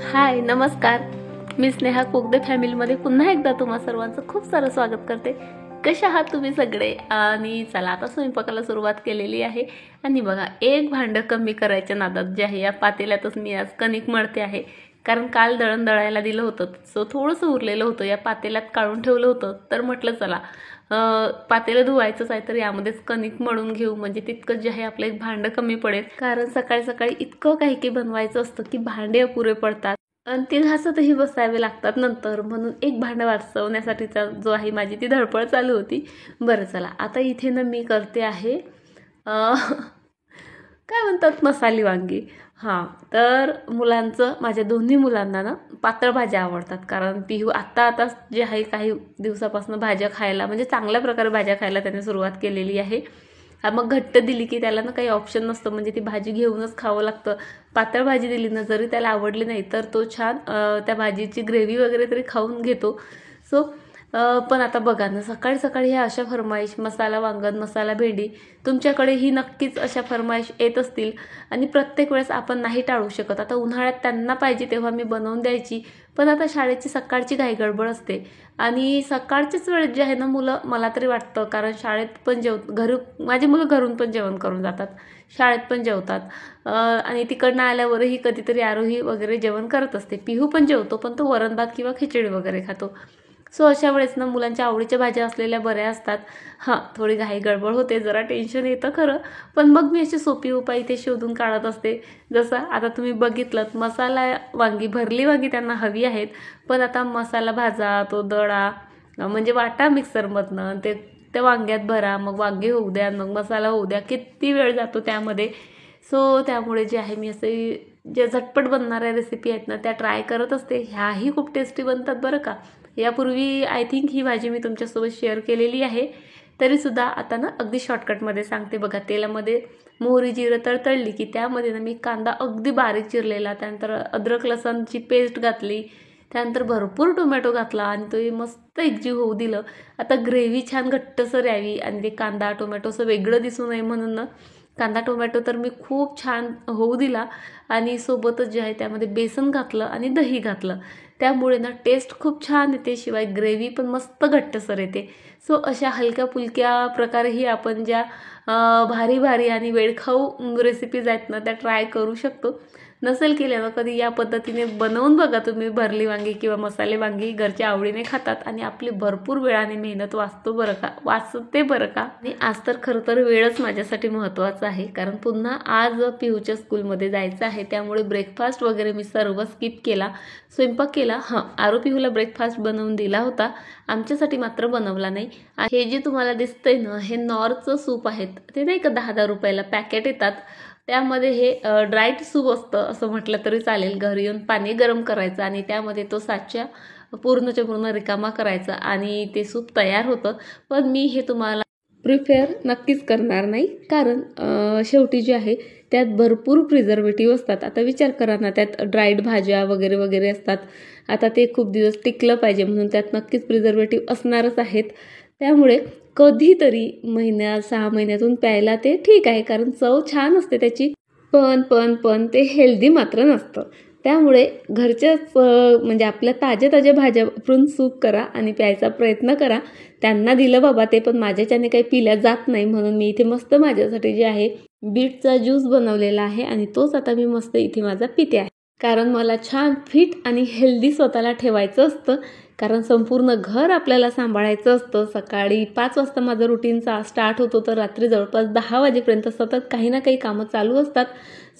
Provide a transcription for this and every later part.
हाय नमस्कार. मी स्नेहा कोगदे फॅमिलीमध्ये पुन्हा एकदा तुम्हा सर्वांचं खूप सारं स्वागत करते. कशा आहात तुम्ही सगळे? आणि चला आता स्वयंपाकाला सुरुवात केलेली आहे. आणि बघा, एक भांडं कमी करायच्या नादात जे आहे या पातेल्यातच मी आज कणिक मळते आहे. कारण काल दळण दळायला दिलं होतं, सो थोडंसं उरलेलं होतं, या पातेल्यात काढून ठेवलं होतं. तर म्हटलं चला पातेलं धुवायचंच आहे तर यामध्येच कणिक मळून घेऊ, म्हणजे तितकं जे आहे आपलं एक भांडं कमी पडेल. कारण सकाळी सकाळी इतकं काही काही बनवायचं असतं की भांडे अपुरे पडतात आणि ते घासतही बसावे लागतात नंतर. म्हणून एक भांडं वाचवण्यासाठीचा जो आहे माझी ती धडपड चालू होती. बरं चला, आता इथे ना मी करते आहे काय म्हणतात, मसाली वांगी. हां, तर माझ्या दोन्ही मुलांना ना पातळ भाज्या आवडतात. कारण पिहू आत्ता जे आहे काही दिवसापासून भाज्या खायला, म्हणजे चांगल्या प्रकारे भाज्या खायला त्याने सुरुवात केलेली आहे. मग घट्ट दिली की त्याला ना काही ऑप्शन नसतं, म्हणजे ती भाजी घेऊनच खावं लागतं. पातळ भाजी दिली ना, जरी त्याला आवडली नाही तर तो छान त्या भाजीची ग्रेव्ही वगैरे तरी खाऊन घेतो. सो पण आता बघा ना, सकाळी सकाळी ह्या अशा फरमाईश, मसाला वांगण, मसाला भेंडी, तुमच्याकडेही नक्कीच अशा फरमाईश येत असतील. आणि प्रत्येक वेळेस आपण नाही टाळू शकत. आता उन्हाळ्यात त्यांना पाहिजे तेव्हा मी बनवून द्यायची, पण आता शाळेची सकाळची घाई गडबड असते. आणि सकाळच्याच वेळेत जे आहे ना मुलं, मला तरी वाटतं, कारण शाळेत पण माझी मुलं घरून पण जेवण करून जातात, शाळेत पण जेवतात. आणि तिकडनं आल्यावरही कधीतरी आरोही वगैरे जेवण करत असते. पिहू पण जेवतो, पण तो वरण भात किंवा खिचडी वगैरे खातो. सो अशा वेळेस ना मुलांच्या आवडीच्या भाज्या असलेल्या बऱ्या असतात. थोडी घाई गडबड होते, जरा टेन्शन येतं खरं, पण मग मी अशी सोपी उपाय इथे शोधून काढत असते. जसं आता तुम्ही बघितलं, मसाला वांगी, भरली वांगी त्यांना हवी आहेत, पण आता मसाला भाजा, तो दळा, म्हणजे वाटा मिक्सरमधनं, त्या वांग्यात भरा, मग वांगे होऊ द्या, मग मसाला होऊ द्या, किती वेळ जातो त्यामध्ये. सो त्यामुळे जे आहे मी असे जे झटपट बनणाऱ्या रेसिपी आहेत ना त्या ट्राय करत असते. ह्याही खूप टेस्टी बनतात बरं का. यापूर्वी आय थिंक ही भाजी मी तुमच्यासोबत शेअर केलेली आहे, तरीसुद्धा आता ना अगदी शॉर्टकटमध्ये सांगते. बघा, तेलामध्ये मोहरी जिरं तळतळली की त्यामध्ये ना मी कांदा अगदी बारीक चिरलेला, त्यानंतर अद्रक लसणची पेस्ट घातली, त्यानंतर भरपूर टोमॅटो घातला आणि तो मस्त एकजीव होऊ दिलं. आता ग्रेव्ही छान घट्टसर यावी आणि ते कांदा टोमॅटो असं वेगळं दिसू नये म्हणून ना कांदा टोमॅटो तर मी खूप छान होऊ दिला. आणि सोबतच जे आहे त्यामध्ये बेसन घातलं आणि दही घातलं, त्यामुळे ना टेस्ट खूप छान येते, शिवाय ग्रेव्ही पण मस्त घट्टसर येते. सो अशा हलक्या फुलक्या प्रकारेही आपण ज्या भारी भारी आणि वेळखाऊ रेसिपीज आहेत ना त्या ट्राय करू शकतो. नसेल केल्या ना कधी, या पद्धतीने बनवून बघा तुम्ही. भरली वांगी किंवा मसाले वांगी घरच्या आवडीने खातात आणि आपली भरपूर वेळ आणि मेहनत वाचते बरं का. आणि आज तर खरं तर वेळच माझ्यासाठी महत्त्वाचा आहे, कारण पुन्हा आज पिहूच्या स्कूलमध्ये जायचं आहे. त्यामुळे ब्रेकफास्ट वगैरे मी सर्व स्किप केला, स्वयंपाक केला. आरो पिहूला ब्रेकफास्ट बनवून दिला होता, आमच्यासाठी मात्र बनवला नाही. हे जे तुम्हाला दिसतंय ना, हे नॉरचं सूप आहेत. ते नाही का 10-10 रुपयाला पॅकेट येतात, त्यामध्ये हे ड्राईड सूप असतं असं म्हटलं तरी चालेल. घरी येऊन पाणी गरम करायचं आणि त्यामध्ये तो साच्या पूर्णच्या पूर्ण रिकामा करायचा आणि ते सूप तयार होतं. पण मी हे तुम्हाला प्रिफेअर नक्कीच करणार नाही, कारण शेवटी जे आहे त्यात भरपूर प्रिझर्वेटिव्ह असतात. आता विचार करा ना, त्यात ड्राईड भाज्या वगैरे वगैरे असतात. आता ते खूप दिवस टिकलं पाहिजे म्हणून त्यात नक्कीच प्रिझर्वेटिव्ह असणारच आहेत. त्यामुळे कधीतरी 6 महिन्यातून प्यायला ते ठीक आहे, कारण चव छान असते त्याची, पण ते हेल्दी मात्र नसतं. त्यामुळे घरच्याच म्हणजे आपल्या ताज्या ताज्या भाज्या वापरून सूप करा आणि प्यायचा प्रयत्न करा. त्यांना दिलं बाबा ते, पण माझ्याच्याने काही पिल्या जात नाही, म्हणून मी इथे मस्त माझ्यासाठी जे आहे बीटचा ज्यूस बनवलेला आहे आणि तोच आता मी मस्त इथे माझा पिते आहे. कारण मला छान फिट आणि हेल्दी स्वतःला ठेवायचं असतं, कारण संपूर्ण घर आपल्याला सांभाळायचं असतं. सकाळी 5 वाजता माझं रुटीन स्टार्ट होतो, तर रात्री जवळपास 10 वाजेपर्यंत सतत काही ना काही कामं चालू असतात.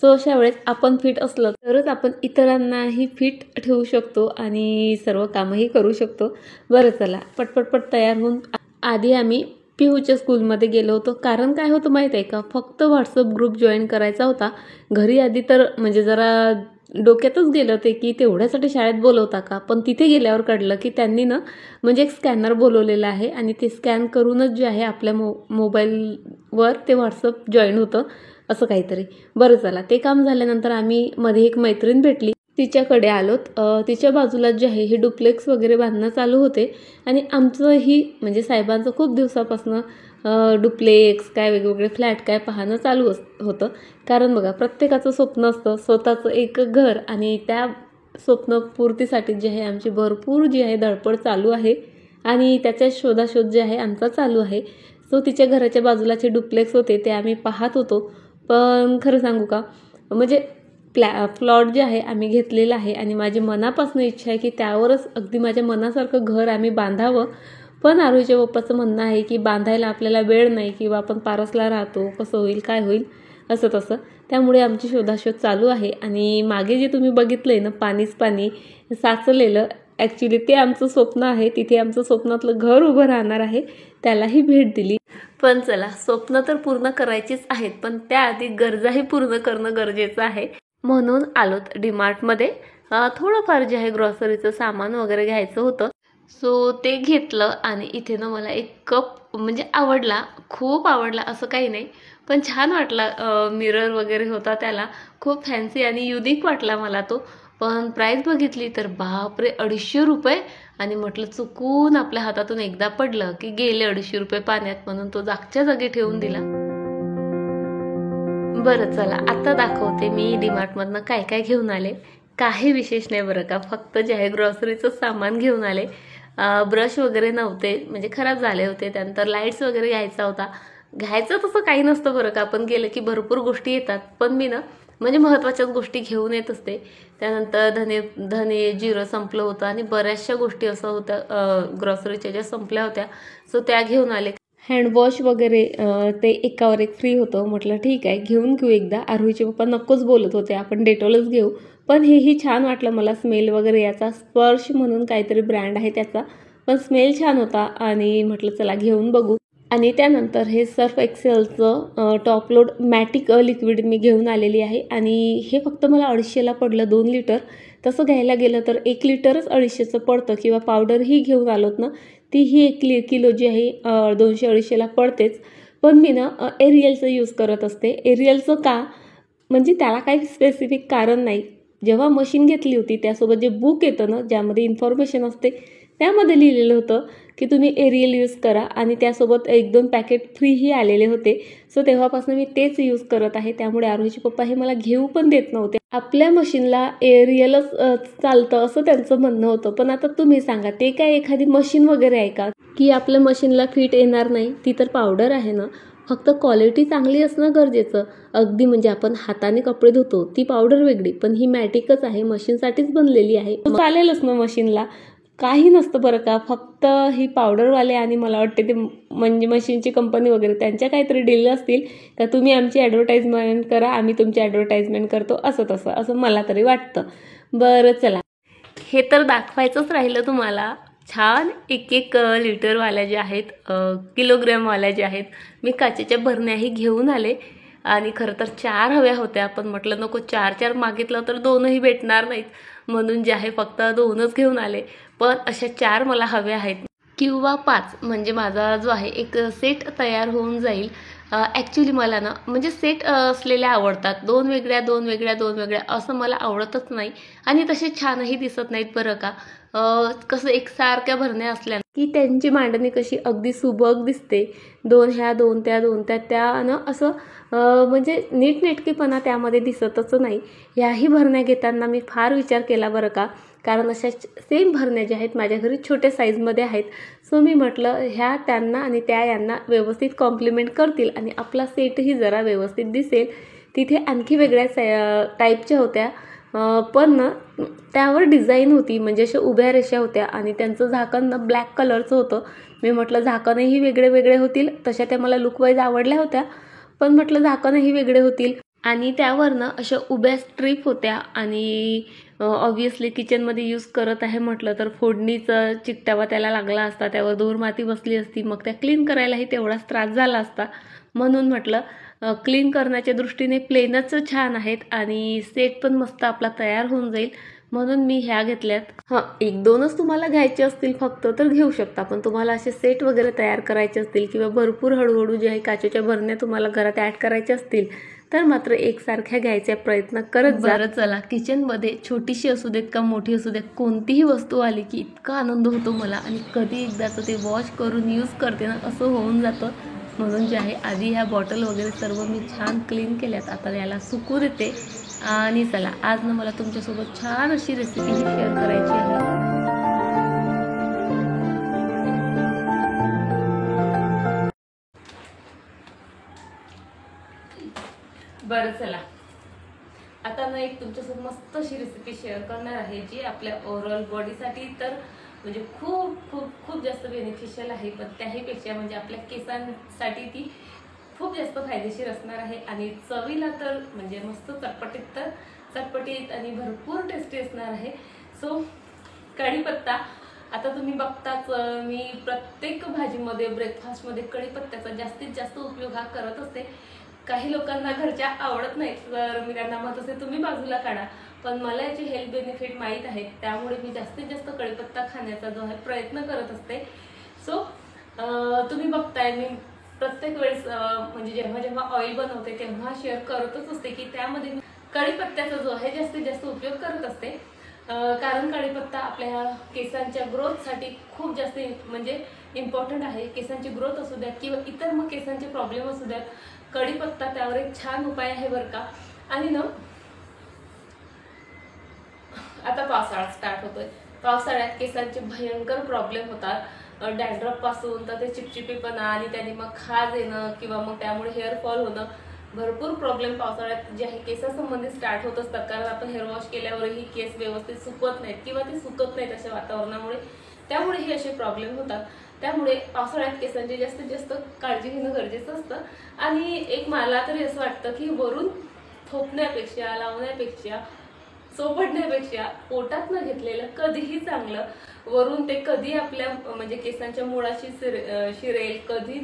सो अशा वेळेस आपण फिट असलं तरच आपण इतरांनाही फिट ठेवू शकतो आणि सर्व कामंही करू शकतो. बरं चला, पटपट तयार होऊन आधी आम्ही पिहूच्या स्कूलमध्ये गेलो होतो. कारण काय होतं माहीत आहे का, फक्त व्हॉट्सअप ग्रुप जॉईन करायचा होता. घरी आधी तर म्हणजे जरा डोक्यातच गेलं ते की तेवढ्यासाठी शाळेत बोलवता का, पण तिथे गेल्यावर कळलं की त्यांनी ना म्हणजे एक स्कॅनर बोलवलेलं आहे आणि ते स्कॅन करूनच जे आहे आपल्या मोबाईलवर ते व्हॉट्सअप जॉईन होतं, असं काहीतरी. बरं चला, ते काम झाल्यानंतर आम्ही मध्ये एक मैत्रीण भेटली, तिच्याकडे आलोत. तिच्या बाजूला जे आहे हे डुप्लेक्स वगैरे बांधणं चालू होते आणि आमचंही म्हणजे साहेबांचं खूप दिवसापासून डुप्लेक्स काय वेगवेगळे फ्लॅट काय पाहणं चालू होतं. कारण बघा, प्रत्येकाचं स्वप्न असतं स्वतःचं एक घर आणि त्या स्वप्नपूर्तीसाठी जे आहे आमची भरपूर जी आहे धडपड चालू आहे आणि त्याच्या शोधाशोध जे आहे आमचा चालू आहे. सो तिच्या घराच्या बाजूलाचे डुप्लेक्स होते ते आम्ही पाहत होतो. पण खरं सांगू का, म्हणजे प्लॉट जे आहे आम्ही घेतलेला आहे आणि माझी मनापासून इच्छा आहे की त्यावरच अगदी माझ्या मनासारखं घर आम्ही बांधावं. पण आरोहीच्या पप्पाचं म्हणणं आहे की बांधायला आपल्याला वेळ नाही किंवा आपण पारसला राहतो, कसं होईल काय होईल असं तसं. त्यामुळे आमची शोधाशोध चालू आहे. आणि मागे जे तुम्ही बघितलं आहे ना पाणीच पाणी साचलेलं, ॲक्च्युली ते आमचं स्वप्न आहे. तिथे आमचं स्वप्नातलं घर उभं राहणार आहे, त्यालाही भेट दिली. पण चला, स्वप्न तर पूर्ण करायचीच आहेत, पण त्याआधी गरजाही पूर्ण करणं गरजेचं आहे. म्हणून आलोत डीमार्टमध्ये. थोडंफार जे आहे ग्रॉसरीचं सामान वगैरे घ्यायचं होतं. सो ते घेतलं आणि इथे ना मला एक कप म्हणजे आवडला, खूप आवडला असं काही नाही, पण छान वाटला. मिरर वगैरे होता त्याला, खूप फॅन्सी आणि युनिक वाटला मला तो. पण प्राईस बघितली तर बापरे, 250 रुपये. आणि म्हटलं चुकून आपल्या हातातून एकदा पडलं की गेले 250 रुपये पाण्यात, म्हणून तो जागच्या जागी ठेवून दिला. बरं चला, आता दाखवते मी डीमार्टमधनं काय काय घेऊन आले. काही विशेष नाही बरं का, फक्त जे आहे ग्रॉसरीचं सामान घेऊन आले. ब्रश वगैरे नव्हते, म्हणजे खराब झाले होते. त्यानंतर लाईट्स वगैरे घ्यायचा होता. घ्यायचं तसं काही नसतं बरं का, आपण गेलं की भरपूर गोष्टी येतात, पण मी ना म्हणजे महत्त्वाच्याच गोष्टी घेऊन येत असते. त्यानंतर धने जिरं संपलं होतं आणि बऱ्याचशा गोष्टी असं होत्या ग्रॉसरीच्या ज्या संपल्या होत्या, सो त्या घेऊन आले. हँडवॉश वगैरे ते एकावर एक फ्री होतं. म्हटलं ठीक आहे, घेऊन घेऊ एकदा. आरोहीचे पप्पा नकोच बोलत होते, आपण डेटॉलच घेऊ. पण हेही छान वाटलं मला, स्मेल वगैरे याचा. स्पर्श म्हणून काहीतरी ब्रँड आहे त्याचा, पण स्मेल छान होता आणि म्हटलं चला घेऊन बघू. आणि त्यानंतर हे सर्फ एक्सेलचं टॉप लोड मॅटिक लिक्विड मी घेऊन आलेली आहे. आणि हे फक्त मला 250ला पडलं, 2 लिटर. तसं घ्यायला गेलं तर 1 लिटरच 250चं पडतं, किंवा पावडरही घेऊन आलोत ना तीही 1 किलो जी आहे 200-250ला पडतेच. पण मी ना एरियलचं यूज करत असते. एरियलचं का, म्हणजे त्याला काही स्पेसिफिक कारण नाही. जेव्हा मशीन घेतली होती त्यासोबत जे बुक येतं ना, ज्यामध्ये इन्फॉर्मेशन असते, त्यामध्ये लिहिलेलं होतं की तुम्ही एरियल यूज करा आणि त्यासोबत 1-2 पॅकेट फ्रीही आलेले होते. सो तेव्हापासून मी तेच यूज करत आहे. त्यामुळे आरोहीचे पप्पा हे मला घेऊ पण देत नव्हते. आपल्या मशीनला एरियलच चालतं असं त्यांचं म्हणणं होतं. पण आता तुम्ही सांगा, ते काय एखादी मशीन वगैरे आहे का की आपल्या मशीनला फिट येणार नाही? ती तर पावडर आहे ना, फक्त क्वालिटी चांगली असणं गरजेचं. अगदी म्हणजे आपण हाताने कपडे धुतो ती पावडर वेगळी, पण ही मॅटिकच आहे, मशीनसाठीच बनलेली आहे, चालेलच ना मशीनला. काही नसतं बरं का, फक्त ही पावडरवाले आणि मला वाटते ते म्हणजे मशीनची कंपनी वगैरे त्यांच्या काहीतरी डील असतील का तुम्ही आमची ॲडव्हर्टाइजमेंट करा, आम्ही तुमची ॲडव्हर्टाइजमेंट करतो, असं मला तरी वाटतं. बरं चला, हे तर दाखवायचंच राहिलं तुम्हाला. छान 1-1 लिटरवाल्या ज्या आहेत, किलोग्रॅमवाल्या ज्या आहेत, मी काचेच्या भरण्याही घेऊन आले. आणि खरं तर 4 हव्या होत्या, पण म्हटलं नको, 4 मागितलं तर 2ही भेटणार नाहीत, म्हणून जे आहे फक्त 2च घेऊन आले. पण अशा 4 मला हव्या आहेत, किंवा 5, म्हणजे माझा जो आहे एक सेट तयार होऊन जाईल. ॲक्च्युली मला ना म्हणजे सेट असलेल्या आवडतात, 2 वेगळ्या असं मला आवडतच नाही. आणि तसे छानही दिसत नाहीत बरं का. कसं एकसारख्या भरण्या असल्या की त्यांची मांडणी कशी अगदी सुबक दिसते. 2 ह्या 2 त्या ना, असं म्हणजे नीटनेटकेपणा त्यामध्ये दिसतच नाही. ह्याही भरण्या घेताना मी फार विचार केला बरं का, कारण अशा सेम भरण्या ज्या आहेत माझ्या घरी छोट्या साईजमध्ये आहेत. सो मी म्हटलं ह्या त्यांना आणि त्या यांना व्यवस्थित कॉम्प्लिमेंट करतील आणि आपला सेटही जरा व्यवस्थित दिसेल. तिथे आणखी वेगळ्या टाईपच्या होत्या, पण ना त्यावर डिझाईन होती, म्हणजे अशा उभ्या रेषा होत्या आणि त्यांचं झाकण ना ब्लॅक कलरचं होतं. मी म्हटलं झाकणही वेगळे होतील. तशा त्या मला लुकवाईज आवडल्या होत्या, पण म्हटलं झाकणही वेगळे होतील. आणि त्यावर ना अशा उभ्या स्ट्रीप होत्या. आणि ऑब्व्हियसली किचनमध्ये यूज करत आहे म्हटलं तर फोडणीचा चिकटावा त्याला लागला असता, त्यावर धूळ माती बसली असती, मग त्या क्लीन करायलाही तेवढाच त्रास झाला असता. म्हणून म्हटलं क्लीन करण्याच्या दृष्टीने प्लेनच छान आहेत आणि सेट पण मस्त आपला तयार होऊन जाईल, म्हणून मी ह्या घेतल्यात. 1-2च तुम्हाला घ्यायचे असतील फक्त तर घेऊ शकता, पण तुम्हाला असे सेट वगैरे तयार करायचे असतील किंवा भरपूर हळूहळू जे आहे काचेच्या भरण्या तुम्हाला घरात ॲड करायच्या असतील तर मात्र एकसारख्या घ्यायचा प्रयत्न करत जा. बरं चला, किचनमध्ये छोटीशी असू देत का मोठी असू देत, कोणतीही वस्तू आली की इतका आनंद होतो मला, आणि कधी एकदाचं ते वॉश करून यूज करते ना असं होऊन जातं. म्हणून जे आहे आधी ह्या बॉटल वगैरे सर्व मी छान क्लीन केल्यात. आता याला सुकू देते आणि चला आज ना मला तुमच्यासोबत छान अशी रेसिपी शेअर करायची आहे। बरं चला आता ना एक तुमच्यासोबत मस्त अशी रेसिपी शेअर करणार आहे जी आपल्या ओव्हरऑल बॉडीसाठी तर म्हणजे खूप खूप खूप जास्त बेनिफिशियल आहे, पण त्याहीपेक्षा म्हणजे आपल्या केसांसाठी ती खूप जास्त फायदेशीर असणार आहे आणि चवीला तर म्हणजे मस्त चटपटीत आणि भरपूर टेस्टी असणार आहे। सो कढीपत्ता आता तुम्ही बघताच मी प्रत्येक भाजीमध्ये ब्रेकफास्टमध्ये कढीपत्त्याचा जास्तीत जास्त उपयोग हा करत असते। काही लोकांना घरच्या आवडत नाही तर मी त्यांना म्हणत असते तुम्ही बाजूला काढा, पण मला याचे हेल्थ बेनिफिट माहीत आहेत त्यामुळे मी जास्तीत जास्त कढीपत्ता खाण्याचा जो आहे प्रयत्न करत असते। सो तुम्ही बघताय मी प्रत्येक वेळेस म्हणजे जेव्हा जेव्हा ऑइल बनवते तेव्हा शेअर करतच असते की त्यामध्ये मी कढीपत्त्याचा जो आहे जास्तीत जास्त उपयोग करत असते, कारण कढीपत्ता आपल्या केसांच्या ग्रोथसाठी खूप जास्त म्हणजे इम्पॉर्टंट आहे। केसांची ग्रोथ असू द्यात किंवा इतर मग केसांचे प्रॉब्लेम असू द्यात, कढीपत्ता त्यावर एक छान उपाय आहे बरं का। आणि ना आता पावसाळा स्टार्ट होतोय, पावसाळ्यात केसांचे भयंकर प्रॉब्लेम होतात, डॅन्ड्रफ पासून तर ते चिपचिपीपणा आणि त्याने मग खाज येणं किंवा मग त्यामुळे हेअर फॉल होणं, भरपूर प्रॉब्लेम पावसाळ्यात जे आहे केसासंबंधित स्टार्ट होत असतात, कारण आपण हेअर वॉश केल्यावरही केस व्यवस्थित सुकत नाहीत किंवा ते सुकत नाहीत अशा वातावरणामुळे, त्यामुळे हे असे प्रॉब्लेम होतात। त्यामुळे पावसाळ्यात केसांची जास्तीत जास्त काळजी घेणं गरजेचं असतं। आणि एक मला तरी असं वाटतं की वरून थोपण्यापेक्षा लावण्यापेक्षा चोपडण्यापेक्षा पोटात न घेतलेलं कधीही चांगलं। वरून ते कधी आपल्या म्हणजे केसांच्या मुळाशी शिरेल, कधी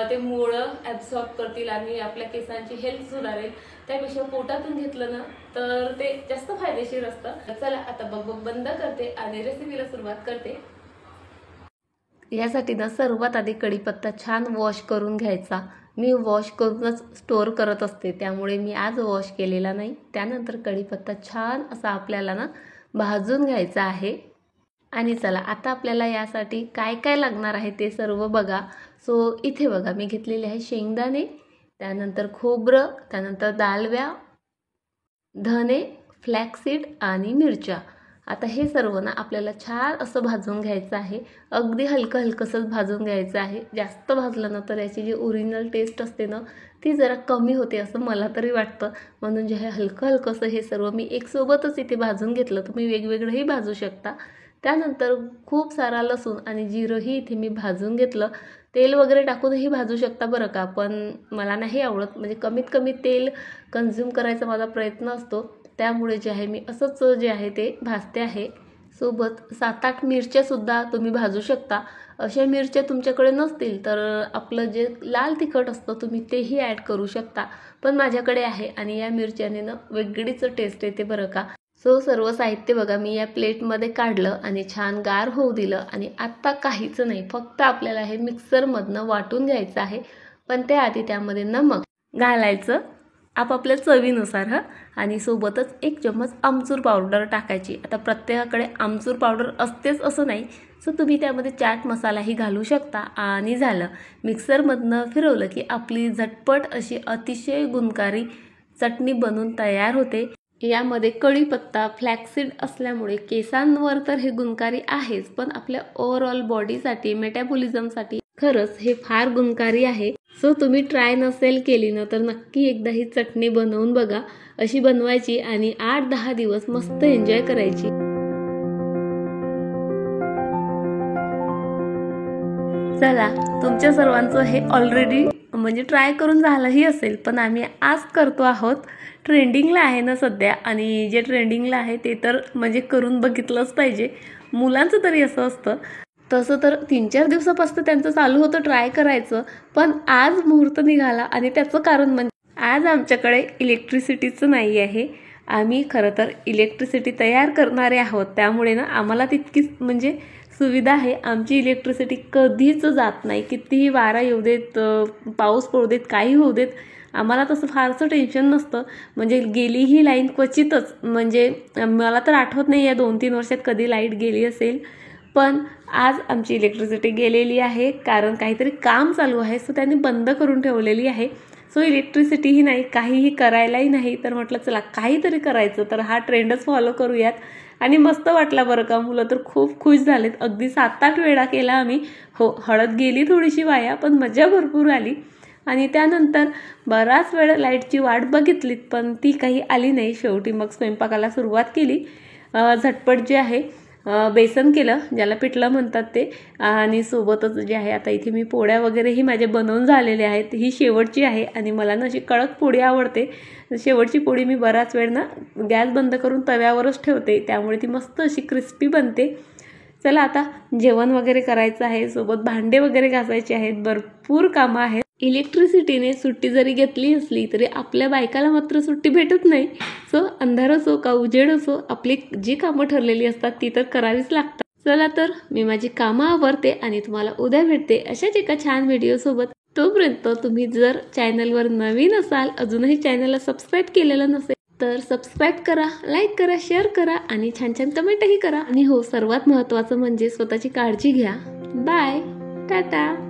ते मूळ ॲब्सॉर्ब करतील आणि आपल्या केसांची हेल्थ सुधारेल, त्यापेक्षा पोटातून घेतलं ना तर ते जास्त फायदेशीर असतं। चला आता बघ बंद करते आणि रेसिपीला सुरुवात करते। यासाठी ना सर्वात आधी कढीपत्ता छान वॉश करून घ्यायचा। मी वॉश करूनच स्टोअर करत असते त्यामुळे मी आज वॉश केलेला नाही। त्यानंतर कढीपत्ता छान असा आपल्याला ना भाजून घ्यायचा आहे। आणि चला आता आपल्याला यासाठी काय काय लागणार आहे ते सर्व बघा। सो इथे बघा मी घेतलेले आहे शेंगदाणे, त्यानंतर खोबरं, त्यानंतर दालव्या, धने, फ्लॅक्सीड आणि मिरच्या। आता हे सर्व ना आपल्याला छान असं भाजून घ्यायचं आहे, अगदी हलकंसंच भाजून घ्यायचं आहे। जास्त भाजलं ना तर याची जी ओरिजिनल टेस्ट असते ना ती जरा कमी होते असं मला तरी वाटतं, म्हणून जे आहे हलकंसं हे सर्व मी एकसोबतच इथे भाजून घेतलं। तुम्ही वेगवेगळंही भाजू शकता। त्यानंतर खूप सारा लसूण आणि जिरंही इथे मी भाजून घेतलं। तेल वगैरे टाकूनही भाजू शकता बरं का, पण मला नाही आवडत, म्हणजे कमीत कमी तेल कंझ्युम करायचा माझा प्रयत्न असतो, त्यामुळे जे आहे मी असंच जे आहे ते भाजते आहे। सोबत 7-8 मिरच्यासुद्धा तुम्ही भाजू शकता। अशा मिरच्या तुमच्याकडे नसतील तर आपलं जे लाल तिखट असतं तुम्ही तेही ॲड करू शकता, पण माझ्याकडे आहे आणि या मिरच्याने ना वेगळीच टेस्ट येते बरं का। सो सर्व साहित्य बघा मी या प्लेटमध्ये काढलं आणि छान गार होऊ दिलं आणि आत्ता काहीच नाही, फक्त आपल्याला हे मिक्सरमधनं वाटून घ्यायचं आहे। पण त्याआधी त्यामध्ये नमक घालायचं आपापल्या चवीनुसार आणि सोबतच 1 चम्मच आमचूर पावडर टाकायची। आता प्रत्येकाकडे आमचूर पावडर असतेच असं नाही, सो तुम्ही त्यामध्ये चाट मसालाही घालू शकता। आणि झालं मिक्सरमधनं फिरवलं की आपली झटपट अशी अतिशय गुणकारी चटणी बनून तयार होते। यामध्ये कढीपत्ता फ्लॅक्सीड असल्यामुळे केसांवर तर हे गुणकारी आहेच, पण आपल्या ओव्हरऑल बॉडीसाठी मेटाबॉलिझमसाठी खरंच हे फार गुणकारी आहे। सो तुम्ही ट्राय नसेल केली ना तर नक्की एकदा ही चटणी बनवून बघा। अशी बनवायची आणि 8-10 दिवस मस्त एन्जॉय करायची। चला तुमच्या सर्वांचं हे ऑलरेडी म्हणजे ट्राय करून झालंही असेल, पण आम्ही आज करतो आहोत। ट्रेंडिंगला आहे ना सध्या, आणि जे ट्रेंडिंगला आहे ते तर म्हणजे करून बघितलंच पाहिजे। मुलांचं तरी असं असतं, तसं तर 3-4 दिवसापासून त्यांचं चालू होतं ट्राय करायचं, पण आज मुहूर्त निघाला आणि त्याचं कारण म्हणजे आज आमच्याकडे इलेक्ट्रिसिटीचं नाही आहे। आम्ही खरं तर इलेक्ट्रिसिटी तयार करणारे आहोत, त्यामुळे ना आम्हाला तितकीच म्हणजे सुविधा आहे। आमची इलेक्ट्रिसिटी कधीच जात नाही, कितीही वारा येऊ देत, पाऊस पडू देत, काही होऊ देत, आम्हाला तसं फारसं टेन्शन नसतं। म्हणजे गेली ही लाईन क्वचितच, म्हणजे मला तर आठवत नाही या 2-3 वर्षात कधी लाईट गेली असेल, पण आज आमची इलेक्ट्रिसिटी गेलेली आहे कारण काहीतरी काम चालू आहे, सो त्यांनी बंद करून ठेवलेली आहे। सो इलेक्ट्रिसिटीही नाही, काहीही करायलाही नाही, तर म्हटलं चला काहीतरी करायचं, तर हा ट्रेंडच फॉलो करूयात. आणि मस्त वाटला बरं का. मुलं तर खूप खुश झालेत. अगदी 7-8 वेळा केला आम्ही. हो, हळद गेली थोडीशी वाया, पण मजा भरपूर आली. आणि त्यानंतर बराच वेळ लाईटची वाट बघितलीत, पण ती काही आली नाही. शेवटी मग स्वयंपाकाला सुरुवात केली. झटपट जे आहे बेसन केलं, ज्याला पिठलं म्हणतात ते, आणि सोबतच जे आहे आता इथे मी पोळ्या वगैरेही माझे बनवून झालेले आहेत. ही शेवटची आहे आणि मला ना अशी कडक पोळी आवडते. शेवटची पोळी मी बराच वेळ ना गॅस बंद करून तव्यावरच ठेवते, त्यामुळे ती मस्त अशी क्रिस्पी बनते. चला आता जेवण वगैरे करायचं आहे, सोबत भांडे वगैरे घासायचे आहेत, भरपूर कामं आहेत. इलेक्ट्रिसिटीने सुट्टी जरी घेतली असली तरी आपल्या बायकाला मात्र सुट्टी भेटत नाही. सो अंधार असो का उजेड असो, आपली जी कामं ठरलेली असतात ती तर करावीच लागतात. चला तर मी माझी कामं आवरते आणि तुम्हाला उद्या भेटते अशाच एका छान व्हिडिओसोबत. तोपर्यंत तुम्ही जर चॅनलवर नवीन असाल, अजूनही चॅनलला सबस्क्राईब केलेलं नसेल तर सबस्क्राईब करा, लाईक करा, शेअर करा आणि छान छान कमेंटही करा. आणि हो, सर्वात महत्त्वाचं म्हणजे स्वतःची काळजी घ्या. बाय, टाटा.